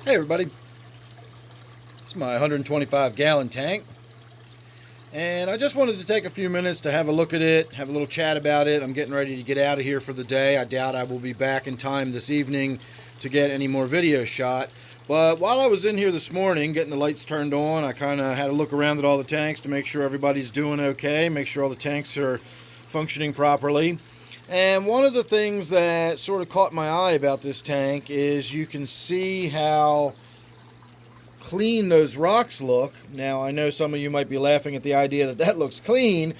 Hey everybody, this is my 125 gallon tank, and I just wanted to take a few minutes to have a look at it, have a little chat about it. I'm getting ready to get out of here for the day. I doubt I will be back in time this evening to get any more videos shot. But while I was in here this morning getting the lights turned on, I kind of had a look around at all the tanks to make sure everybody's doing okay, make sure all the tanks are functioning properly. And one of the things that sort of caught my eye about this tank is you can see how clean those rocks look. Now, I know some of you might be laughing at the idea that that looks clean,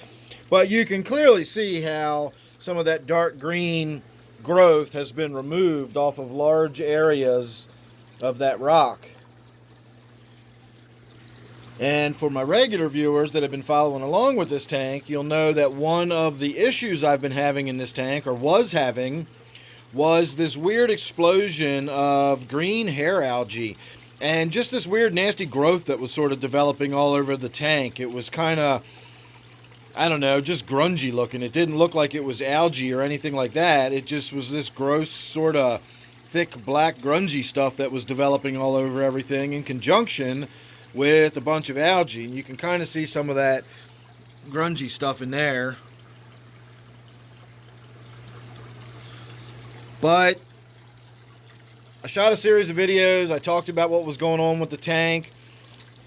but you can clearly see how some of that dark green growth has been removed off of large areas of that rock. And for my regular viewers that have been following along with this tank, you'll know that one of the issues I've been having in this tank, or was having, was this weird explosion of green hair algae. And just this weird nasty growth that was sort of developing all over the tank. It was kind of, I don't know, just grungy looking. It didn't look like it was algae or anything like that. It just was this gross sort of thick black grungy stuff that was developing all over everything in conjunction with a bunch of algae. And you can kind of see some of that grungy stuff in there. But I shot a series of videos. I talked about what was going on with the tank.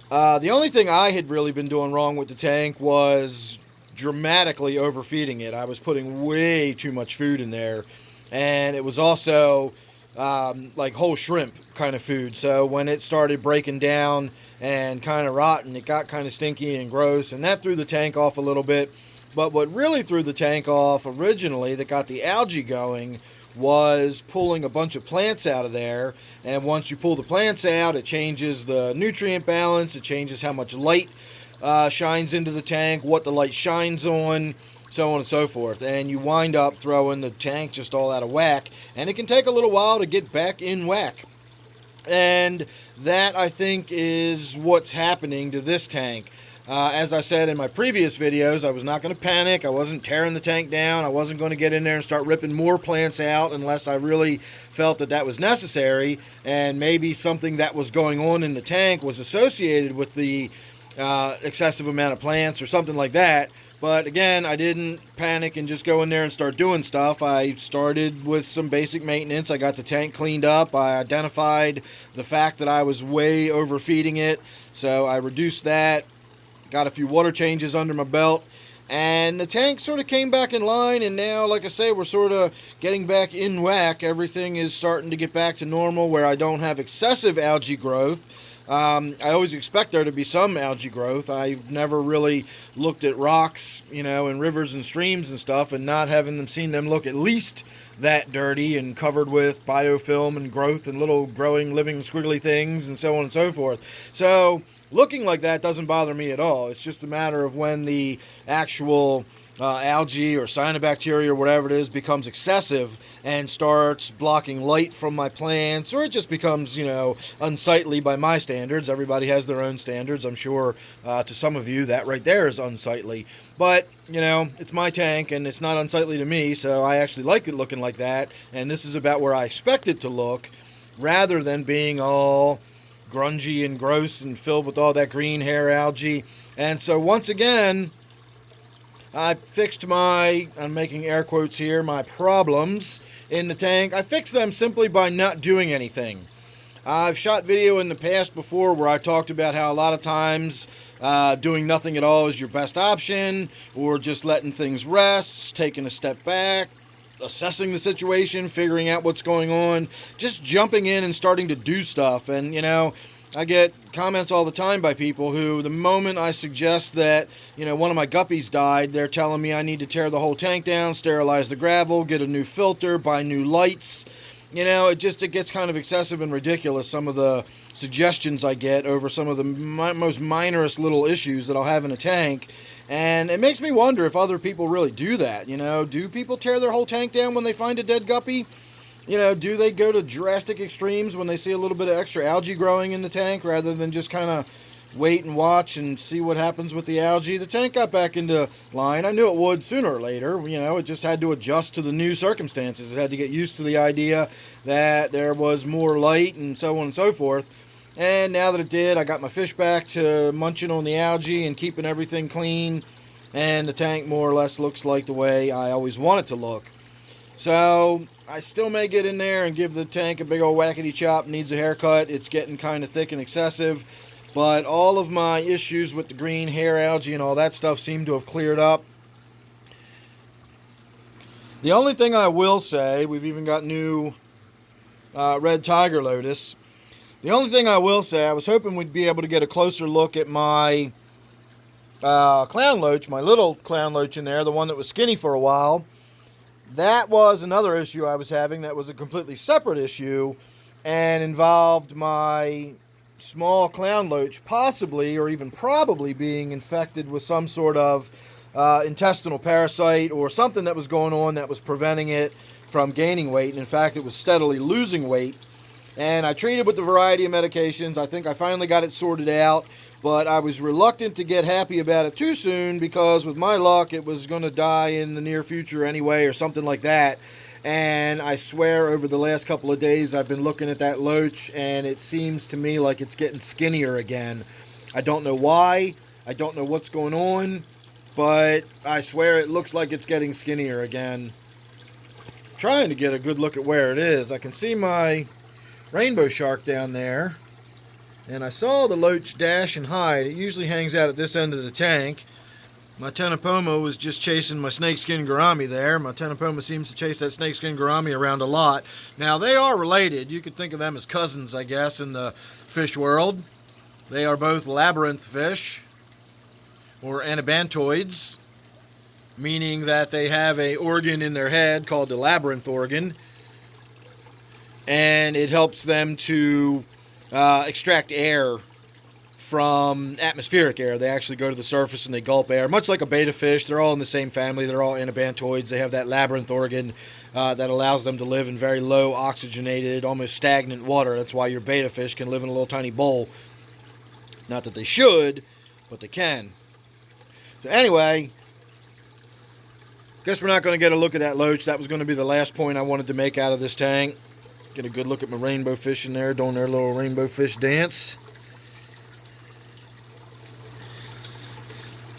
The only thing I had really been doing wrong with the tank was dramatically overfeeding it. I was putting way too much food in there. And it was also like whole shrimp kind of food. So when it started breaking down and kind of rotten, it got kind of stinky and gross, and that threw the tank off a little bit. But what really threw the tank off originally, that got the algae going, was pulling a bunch of plants out of there. And once you pull the plants out, it changes the nutrient balance, it changes how much light shines into the tank, what the light shines on, so on and so forth. And you wind up throwing the tank just all out of whack, and it can take a little while to get back in whack. And that, I think, is what's happening to this tank. As I said in my previous videos, I was not going to panic. I wasn't tearing the tank down. I wasn't going to get in there and start ripping more plants out unless I really felt that that was necessary, and maybe something that was going on in the tank was associated with the excessive amount of plants or something like that. But again, I didn't panic and just go in there and start doing stuff. I started with some basic maintenance. I got the tank cleaned up. I identified the fact that I was way overfeeding it, so I reduced that. Got a few water changes under my belt, and the tank sort of came back in line. And now, like I say, we're sort of getting back in whack. Everything is starting to get back to normal, where I don't have excessive algae growth. I always expect there to be some algae growth. I've never really looked at rocks, in rivers and streams and stuff, and not having seen them look at least that dirty and covered with biofilm and growth and little growing, living, squiggly things and so on and so forth. So looking like that doesn't bother me at all. It's just a matter of when the actual algae or cyanobacteria or whatever it is becomes excessive and starts blocking light from my plants, or it just becomes, unsightly by my standards. Everybody has their own standards. I'm sure to some of you that right there is unsightly. But, it's my tank and it's not unsightly to me, so I actually like it looking like that. And this is about where I expect it to look, rather than being all grungy and gross and filled with all that green hair algae. And so once again, I fixed I'm making air quotes here, my problems in the tank. I fixed them simply by not doing anything. I've shot video in the past before where I talked about how a lot of times doing nothing at all is your best option, or just letting things rest, taking a step back, assessing the situation, figuring out what's going on, just jumping in and starting to do stuff. And, I get comments all the time by people who, the moment I suggest that, one of my guppies died, they're telling me I need to tear the whole tank down, sterilize the gravel, get a new filter, buy new lights. It gets kind of excessive and ridiculous, some of the suggestions I get over some of the most minorest little issues that I'll have in a tank. And it makes me wonder if other people really do that. Do people tear their whole tank down when they find a dead guppy? Do they go to drastic extremes when they see a little bit of extra algae growing in the tank, rather than just kind of wait and watch and see what happens with the algae. The tank got back into line. I knew it would sooner or later. You know, it just had to adjust to the new circumstances. It had to get used to the idea that there was more light and so on and so forth. And now that it did, I got my fish back to munching on the algae and keeping everything clean. And the tank more or less looks like the way I always want it to look. So I still may get in there and give the tank a big old whackety chop. Needs a haircut. It's getting kind of thick and excessive. But all of my issues with the green hair algae and all that stuff seem to have cleared up. The only thing I will say, we've even got new red tiger lotus. The only thing I will say, I was hoping we'd be able to get a closer look at my clown loach, my little clown loach in there, the one that was skinny for a while. That was another issue I was having that was a completely separate issue and involved my small clown loach possibly or even probably being infected with some sort of intestinal parasite or something that was going on that was preventing it from gaining weight. And in fact, it was steadily losing weight. And I treated with a variety of medications. I think I finally got it sorted out, but I was reluctant to get happy about it too soon because with my luck, it was going to die in the near future anyway or something like that. And I swear over the last couple of days I've been looking at that loach and it seems to me like it's getting skinnier again. I don't know why. I don't know what's going on. But I swear it looks like it's getting skinnier again. Trying to get a good look at where it is. I can see my rainbow shark down there. And I saw the loach dash and hide. It usually hangs out at this end of the tank. My Tenopoma was just chasing my snakeskin gourami there. My Tenopoma seems to chase that snakeskin gourami around a lot. Now, they are related. You could think of them as cousins, I guess, in the fish world. They are both labyrinth fish, or anabantoids, meaning that they have an organ in their head called the labyrinth organ. And it helps them to extract air from atmospheric air. They actually go to the surface and they gulp air, much like a betta fish. They're all in the same family. They're all anabantoids. They have that labyrinth organ that allows them to live in very low oxygenated, almost stagnant water. That's why your betta fish can live in a little tiny bowl. Not that they should, but they can. So anyway, guess we're not going to get a look at that loach. That was going to be the last point I wanted to make out of this tank. Get a good look at my rainbow fish in there doing their little rainbow fish dance.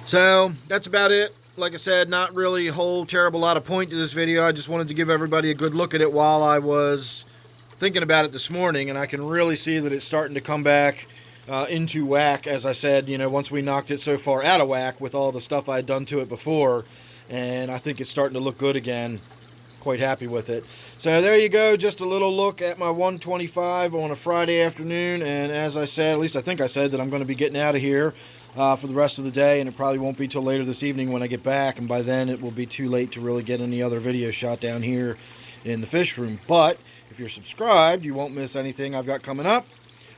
So, that's about it. Like I said, not really a whole terrible lot of point to this video. I just wanted to give everybody a good look at it while I was thinking about it this morning. And I can really see that it's starting to come back into whack. As I said, you know, once we knocked it so far out of whack with all the stuff I had done to it before. And I think it's starting to look good again. Quite happy with it. So there you go, just a little look at my 125 on a Friday afternoon. And as I said, at least I think I said that I'm going to be getting out of here for the rest of the day, and it probably won't be till later this evening when I get back, and by then it will be too late to really get any other video shot down here in the fish room. But if you're subscribed, you won't miss anything I've got coming up.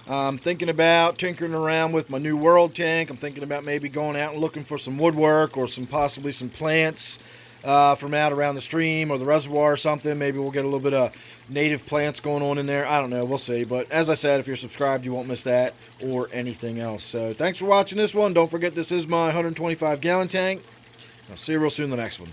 I'm thinking about tinkering around with my new world tank. I'm thinking about maybe going out and looking for some woodwork or possibly some plants from out around the stream or the reservoir or something. Maybe we'll get a little bit of native plants going on in there. I don't know. We'll see. But as I said, if you're subscribed, you won't miss that or anything else. So thanks for watching this one. Don't forget this is my 125-gallon tank. I'll see you real soon in the next one.